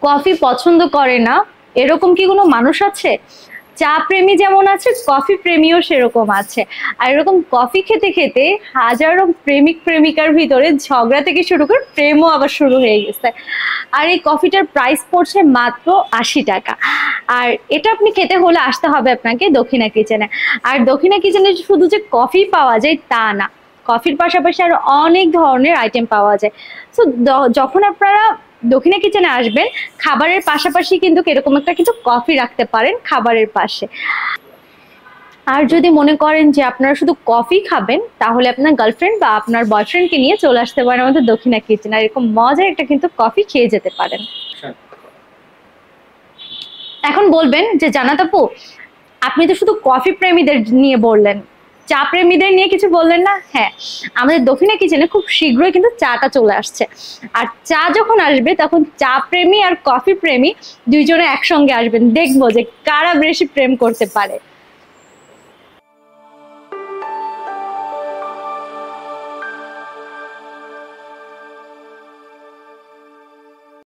Coffee পছন্দ করে না এরকম কি কোনো মানুষ আছে? চা প্রেমী যেমন আছে, কফি প্রেমীও সেরকম আছে। আর এরকম কফি খেতে খেতে হাজারো প্রেমিক প্রেমিকার ভিতরে ঝগড়া থেকে শুরু করে প্রেমও আবার শুরু হয়ে গেছে। আর এই কফিটার প্রাইস পড়ছে মাত্র 80 টাকা। আর এটা আপনি খেতে হলে আসতে হবে আপনাকে দক্ষিণা কিচেনে। আর দক্ষিণা কিচেনে শুধু যে কফি পাওয়া যায় তা না, কফির পাশাপাশি আরো অনেক ধরনের আইটেম পাওয়া যায়। তো যখন আপনারা দক্ষিণা কিচেনে আসবেন, খাবারের পাশাপাশি কিন্তু এরকম একটা কিন্তু কফি রাখতে পারেন খাবারের পাশে। আর যদি মনে করেন যে আপনারা শুধু কফি খাবেন, তাহলে আপনার গার্লফ্রেন্ড বা আপনার বয়ফ্রেন্ডকে নিয়ে চলে আসতে পারেন আমাদের দক্ষিণা কিচেন, আর এরকম মজার একটা কিন্তু কফি খেয়ে যেতে পারেন। এখন বলবেন যে জান্নাত আপু, আপনি তো শুধু কফি প্রেমীদের নিয়ে বললেন, চা প্রেমীদের নিয়ে কিছু বললেন না। হ্যাঁ, আমাদের দক্ষিণা কিচেনে খুব শীঘ্রই কিন্তু চাটা চলে আসছে। আর চা যখন আসবে তখন চা প্রেমী আর কফি প্রেমী দুইজনে একসঙ্গে আসবেন, দেখবো যে কারা বেশি প্রেম করতে পারে।